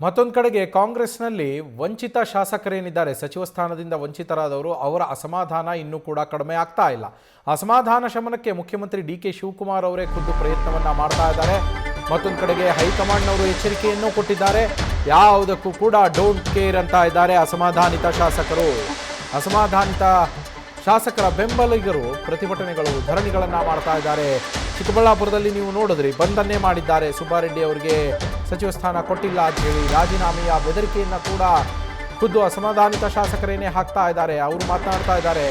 ಮತ್ತೊಂದು ಕಡೆಗೆ ಕಾಂಗ್ರೆಸ್ನಲ್ಲಿ ವಂಚಿತ ಶಾಸಕರೇನಿದ್ದಾರೆ, ಸಚಿವ ಸ್ಥಾನದಿಂದ ವಂಚಿತರಾದವರು, ಅವರ ಅಸಮಾಧಾನ ಇನ್ನೂ ಕೂಡ ಕಡಿಮೆ ಆಗ್ತಾ ಇಲ್ಲ. ಅಸಮಾಧಾನ ಶಮನಕ್ಕೆ ಮುಖ್ಯಮಂತ್ರಿ ಡಿ.ಕೆ. ಶಿವಕುಮಾರ್ ಅವರೇ ಖುದ್ದು ಪ್ರಯತ್ನವನ್ನ ಮಾಡ್ತಾ ಇದ್ದಾರೆ. ಮತ್ತೊಂದು ಕಡೆಗೆ ಹೈಕಮಾಂಡ್ನವರು ಎಚ್ಚರಿಕೆಯನ್ನು ಕೊಟ್ಟಿದ್ದಾರೆ. ಯಾವುದಕ್ಕೂ ಕೂಡ ಡೋಂಟ್ ಕೇರ್ ಅಂತ ಇದ್ದಾರೆ ಅಸಮಾಧಾನಿತ ಶಾಸಕರು. ಅಸಮಾಧಾನಿತ ಶಾಸಕರ ಬೆಂಬಲಿಗರು ಪ್ರತಿಭಟನೆಗಳು, ಧರಣಿಗಳನ್ನು ಮಾಡ್ತಾ ಇದ್ದಾರೆ. ಚಿಕ್ಕಬಳ್ಳಾಪುರದಲ್ಲಿ ನೀವು ನೋಡಿದ್ರಿ, ಬಂಧನ್ನೇ ಮಾಡಿದ್ದಾರೆ. ಸುಬ್ಬಾರೆಡ್ಡಿ ಅವರಿಗೆ ಸಚಿವ ಸ್ಥಾನ ಕೊಟ್ಟಿಲ್ಲ ಅಂತ ಹೇಳಿ ರಾಜೀನಾಮೆಯ ಬೆದರಿಕೆಯನ್ನು ಕೂಡ ಖುದ್ದು ಅಸಮಾಧಾನಿತ ಶಾಸಕರೇನೇ ಹಾಕ್ತಾ ಇದ್ದಾರೆ. ಅವರು ಮಾತನಾಡ್ತಾ ಇದ್ದಾರೆ.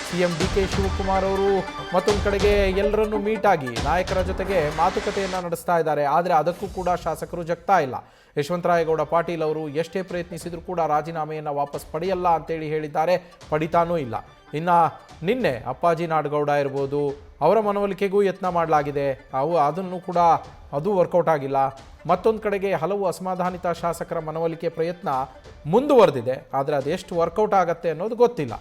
ಸಿಎಂ ಡಿ.ಕೆ. ಶಿವಕುಮಾರ್ ಅವರು ಮತ್ತೊಂದು ಕಡೆಗೆ ಎಲ್ಲರನ್ನೂ ಮೀಟ್ ಆಗಿ ನಾಯಕರ ಜೊತೆಗೆ ಮಾತುಕತೆಯನ್ನು ನಡೆಸ್ತಾ ಇದ್ದಾರೆ. ಆದರೆ ಅದಕ್ಕೂ ಕೂಡ ಶಾಸಕರು ಜಗ್ತಾ ಇಲ್ಲ. ಯಶವಂತರಾಯಗೌಡ ಪಾಟೀಲ್ ಅವರು ಎಷ್ಟೇ ಪ್ರಯತ್ನಿಸಿದರೂ ಕೂಡ ರಾಜೀನಾಮೆಯನ್ನು ವಾಪಸ್ ಪಡೆಯಲ್ಲ ಅಂತೇಳಿ ಹೇಳಿದ್ದಾರೆ. ಪಡಿತಾನೂ ಇಲ್ಲ. ಇನ್ನು ನಿನ್ನೆ ಅಪ್ಪಾಜಿ ನಾಡಗೌಡ ಇರ್ಬೋದು, ಅವರ ಮನವೊಲಿಕೆಗೂ ಯತ್ನ ಮಾಡಲಾಗಿದೆ. ಅದನ್ನು ಕೂಡ ಅದು ವರ್ಕೌಟ್ ಆಗಿಲ್ಲ. ಮತ್ತೊಂದು ಕಡೆಗೆ ಹಲವು ಅಸಮಾಧಾನಿತ ಶಾಸಕರ ಮನವೊಲಿಕೆ ಪ್ರಯತ್ನ ಮುಂದುವರೆದಿದೆ. ಆದರೆ ಅದೆಷ್ಟು ವರ್ಕೌಟ್ ಆಗತ್ತೆ ಅನ್ನೋದು ಗೊತ್ತಿಲ್ಲ.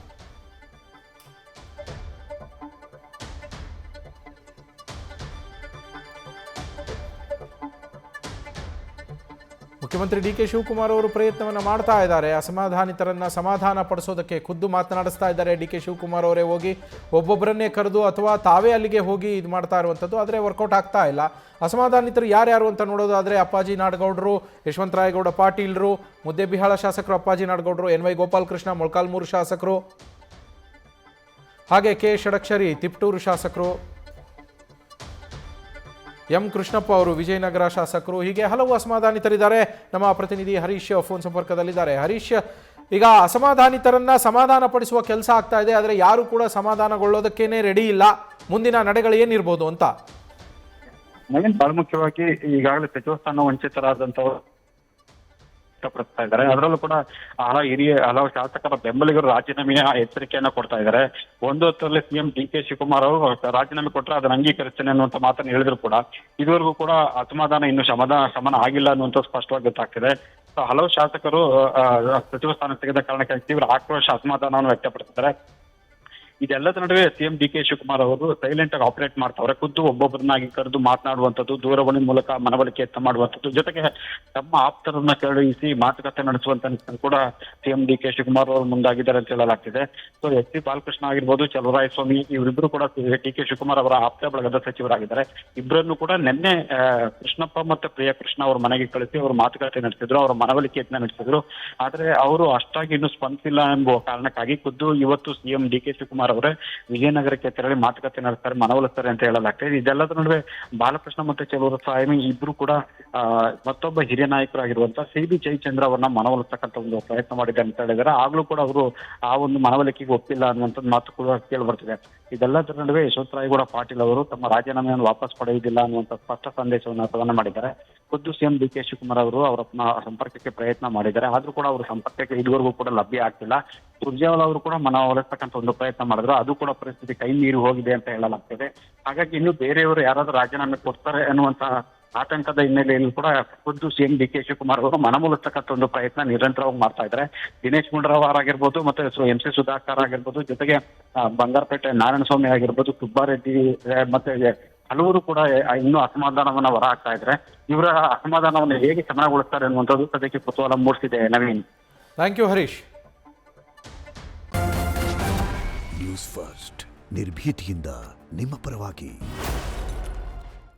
ಮುಖ್ಯಮಂತ್ರಿ ಡಿ.ಕೆ. ಶಿವಕುಮಾರ್ ಅವರು ಪ್ರಯತ್ನವನ್ನು ಮಾಡ್ತಾ ಇದ್ದಾರೆ. ಅಸಮಾಧಾನಿತರನ್ನ ಸಮಾಧಾನ ಪಡಿಸೋದಕ್ಕೆ ಖುದ್ದು ಮಾತನಾಡಿಸ್ತಾ ಇದ್ದಾರೆ. ಡಿ.ಕೆ. ಶಿವಕುಮಾರ್ ಅವರೇ ಹೋಗಿ ಒಬ್ಬೊಬ್ಬರನ್ನೇ ಕರೆದು ಅಥವಾ ತಾವೇ ಅಲ್ಲಿಗೆ ಹೋಗಿ ಇದು ಮಾಡ್ತಾ ಇರುವಂಥದ್ದು. ಆದರೆ ವರ್ಕೌಟ್ ಆಗ್ತಾ ಇಲ್ಲ. ಅಸಮಾಧಾನಿತರು ಯಾರ್ಯಾರು ಅಂತ ನೋಡೋದಾದರೆ ಅಪ್ಪಾಜಿ ನಾಡಗೌಡರು, ಯಶವಂತರಾಯಗೌಡ ಪಾಟೀಲರು, ಮುದ್ದೇಬಿಹಾಳ ಶಾಸಕರು ಅಪ್ಪಾಜಿ ನಾಡಗೌಡರು, ಎನ್.ವೈ. ಗೋಪಾಲಕೃಷ್ಣ ಮೊಳಕಾಲ್ಮೂರು ಶಾಸಕರು, ಹಾಗೆ ಕೆ. ಷಡಕ್ಷರಿ ತಿಪ್ಟೂರು ಶಾಸಕರು, ಎಂ ಕೃಷ್ಣಪ್ಪ ಅವರು ವಿಜಯನಗರ ಶಾಸಕರು, ಹೀಗೆ ಹಲವು ಅಸಮಾಧಾನಿತರಿದ್ದಾರೆ. ನಮ್ಮ ಪ್ರತಿನಿಧಿ ಹರೀಶ್ ಫೋನ್ ಸಂಪರ್ಕದಲ್ಲಿದ್ದಾರೆ. ಹರೀಶ್, ಈಗ ಅಸಮಾಧಾನಿತರನ್ನ ಸಮಾಧಾನ ಪಡಿಸುವ ಕೆಲಸ ಆಗ್ತಾ ಇದೆ, ಆದರೆ ಯಾರು ಕೂಡ ಸಮಾಧಾನಗೊಳ್ಳೋದಕ್ಕೇನೆ ರೆಡಿ ಇಲ್ಲ. ಮುಂದಿನ ನಡೆಗಳು ಏನಿರ್ಬೋದು ಅಂತ? ನವೀನ್, ಬಹಳ ಮುಖ್ಯವಾಗಿ ಈಗಾಗಲೇ ಸಚಿವ ಸ್ಥಾನ ವಂಚಿತರಾದಂತವರು ವ್ಯಕ್ತಪಡಿಸ್ತಾ ಇದ್ದಾರೆ. ಅದರಲ್ಲೂ ಕೂಡ ಹಲವು ಶಾಸಕರ ಬೆಂಬಲಿಗರು ರಾಜೀನಾಮೆಯ ಎಚ್ಚರಿಕೆಯನ್ನ ಕೊಡ್ತಾ ಇದ್ದಾರೆ. ಒಂದು ಹೊತ್ತಲ್ಲಿ ಸಿಎಂ ಡಿ.ಕೆ. ಶಿವಕುಮಾರ್ ಅವರು ರಾಜೀನಾಮೆ ಕೊಟ್ಟರೆ ಅದನ್ನ ಅಂಗೀಕರಿಸ್ತೇನೆ ಅನ್ನುವಂತ ಮಾತನ್ನು ಹೇಳಿದ್ರು ಕೂಡ ಇದುವರೆಗೂ ಕೂಡ ಅಸಮಾಧಾನ ಇನ್ನು ಶಮನ ಆಗಿಲ್ಲ ಅನ್ನುವಂಥ ಸ್ಪಷ್ಟವಾಗಿ ಗೊತ್ತಾಗ್ತಿದೆ. ಹಲವು ಶಾಸಕರು ಸಚಿವ ಸ್ಥಾನ ತೆಗೆದ ಕಾರಣಕ್ಕೆ ತೀವ್ರ ಆಕ್ರೋಶ, ಅಸಮಾಧಾನವನ್ನು ವ್ಯಕ್ತಪಡಿಸಿದ್ದಾರೆ. ಇದೆಲ್ಲದ ನಡುವೆ ಸಿಎಂ ಡಿ.ಕೆ. ಶಿವಕುಮಾರ್ ಅವರು ಸೈಲೆಂಟ್ ಆಗಿ ಆಪರೇಟ್ ಮಾಡ್ತಾವ್ರೆ. ಖುದ್ದು ಒಬ್ಬೊಬ್ಬರನ್ನಾಗಿ ಕರೆದು ಮಾತನಾಡುವಂಥದ್ದು, ದೂರವಾಣಿ ಮೂಲಕ ಮನವೊಲಿಕೆ ಯತ್ನ ಮಾಡುವಂಥದ್ದು, ಜೊತೆಗೆ ತಮ್ಮ ಆಪ್ತರನ್ನ ಕಳುಹಿಸಿ ಮಾತುಕತೆ ನಡೆಸುವಂತ ಕೂಡ ಸಿಎಂ ಡಿ.ಕೆ. ಶಿವಕುಮಾರ್ ಅವರು ಮುಂದಾಗಿದ್ದಾರೆ ಅಂತ ಹೇಳಲಾಗ್ತಿದೆ. ಸೊ ಎಸ್ ಸಿ ಬಾಲಕೃಷ್ಣ ಆಗಿರ್ಬೋದು, ಚಲುವರಾಯಸ್ವಾಮಿ, ಇವರಿಬ್ಬರು ಕೂಡ ಡಿ.ಕೆ. ಶಿವಕುಮಾರ್ ಅವರ ಆಪ್ತ ಬಳಗದ ಸಚಿವರಾಗಿದ್ದಾರೆ. ಇಬ್ಬರನ್ನು ಕೂಡ ನಿನ್ನೆ ಕೃಷ್ಣಪ್ಪ ಮತ್ತು ಪ್ರಿಯಕೃಷ್ಣ ಅವರ ಮನೆಗೆ ಕಳಿಸಿ ಅವರು ಮಾತುಕತೆ ನಡೆಸಿದ್ರು, ಅವರ ಮನವೊಲಿಕೆ ಯತ್ನ ನಡೆಸಿದ್ರು. ಆದ್ರೆ ಅವರು ಅಷ್ಟಾಗಿ ಇನ್ನೂ ಸ್ಪಂದಿಸಿಲ್ಲ ಎಂಬ ಕಾರಣಕ್ಕಾಗಿ ಖುದ್ದು ಇವತ್ತು ಸಿಎಂ ಡಿ.ಕೆ. ಶಿವಕುಮಾರ್ ಅವರೇ ವಿಜಯನಗರಕ್ಕೆ ತೆರಳಿ ಮಾತುಕತೆ ನಡೆಸ್ತಾರೆ, ಮನವೊಲಿಸ್ತಾರೆ ಅಂತ ಹೇಳಲಾಗ್ತದೆ. ಇದೆಲ್ಲದ ನಡುವೆ ಬಾಲಕೃಷ್ಣ ಮತ್ತು ಚಲುವರಾಯಸ್ವಾಮಿ ಇಬ್ರು ಕೂಡ ಮತ್ತೊಬ್ಬ ಹಿರಿಯ ನಾಯಕರಾಗಿರುವಂತ ಸಿ.ಬಿ. ಜಯಚಂದ್ರ ಅವರನ್ನ ಮನವೊಲಿಸ್ತಕ್ಕಂಥ ಒಂದು ಪ್ರಯತ್ನ ಮಾಡಿದ್ದಾರೆ ಅಂತ ಹೇಳಿದ್ದಾರೆ. ಆಗ್ಲೂ ಕೂಡ ಅವರು ಆ ಒಂದು ಮನವೊಲಿಕೆಗೆ ಒಪ್ಪಿಲ್ಲ ಅನ್ನುವಂಥದ್ದು ಮಾತು ಕೂಡ ಕೇಳಿ ಬರ್ತಿದೆ. ಇದೆಲ್ಲದರ ನಡುವೆ ಯಶವಂತರಾಯಗೌಡ ಪಾಟೀಲ್ ಅವರು ತಮ್ಮ ರಾಜೀನಾಮೆಯನ್ನು ವಾಪಸ್ ಪಡೆಯುವುದಿಲ್ಲ ಅನ್ನುವಂಥ ಸ್ಪಷ್ಟ ಸಂದೇಶವನ್ನು ಪ್ರದಾನ ಮಾಡಿದ್ದಾರೆ. ಖುದ್ದು ಸಿಎಂ ಡಿ.ಕೆ. ಶಿವಕುಮಾರ್ ಅವರು ಅವರ ಸಂಪರ್ಕಕ್ಕೆ ಪ್ರಯತ್ನ ಮಾಡಿದ್ದಾರೆ. ಆದ್ರೂ ಕೂಡ ಅವರ ಸಂಪರ್ಕಕ್ಕೆ ಇದುವರೆಗೂ ಕೂಡ ಲಭ್ಯ ಆಗ್ತಿಲ್ಲ. ಸುರ್ಜೇವಾಲಾ ಅವರು ಕೂಡ ಮನವೊಲಿಸ್ತಕ್ಕಂಥ ಒಂದು ಪ್ರಯತ್ನ ಮಾಡಿದ್ರು, ಅದು ಕೂಡ ಪರಿಸ್ಥಿತಿ ಕೈ ಮೀರಿ ಹೋಗಿದೆ ಅಂತ ಹೇಳಲಾಗ್ತದೆ. ಹಾಗಾಗಿ ಇನ್ನು ಬೇರೆಯವರು ಯಾರಾದ್ರೂ ರಾಜೀನಾಮೆ ಕೊಡ್ತಾರೆ ಅನ್ನುವಂತಹ ಆತಂಕದ ಹಿನ್ನೆಲೆಯಲ್ಲಿ ಕೂಡ ಖುದ್ದು ಸಿಎಂ ಡಿ.ಕೆ. ಶಿವಕುಮಾರ್ ಅವರು ಮನವೊಲಿಸ್ತಕ್ಕಂಥ ಒಂದು ಪ್ರಯತ್ನ ನಿರಂತರವಾಗಿ ಮಾಡ್ತಾ ಇದ್ದಾರೆ. ದಿನೇಶ್ ಗುಂಡೂರಾವ್ ಆಗಿರ್ಬೋದು, ಮತ್ತೆ ಎಂ.ಸಿ. ಸುಧಾಕರ್ ಆಗಿರ್ಬೋದು, ಜೊತೆಗೆ ಬಂಗಾರಪೇಟೆ ನಾರಾಯಣಸ್ವಾಮಿ ಆಗಿರ್ಬೋದು, ಸುಬ್ಬಾರೆಡ್ಡಿ ಮತ್ತೆ ಹಲವರು ಕೂಡ ಇನ್ನೂ ಅಸಮಾಧಾನವನ್ನ ಹೊರ ಹಾಕ್ತಾ ಇದ್ದಾರೆ. ಇವರ ಅಸಮಾಧಾನವನ್ನು ಹೇಗೆ ಚೆನ್ನಾಗೊಳಿಸ್ತಾರೆ ಅನ್ನುವಂಥದ್ದು ಸದ್ಯಕ್ಕೆ ಕುತೂಹಲ ಮೂಡಿಸಿದೆ. Naveen, thank you Harish. News first, ನಿರ್ಭೀತಿಯಿಂದ ನಿಮ್ಮ ಪರವಾಗಿ.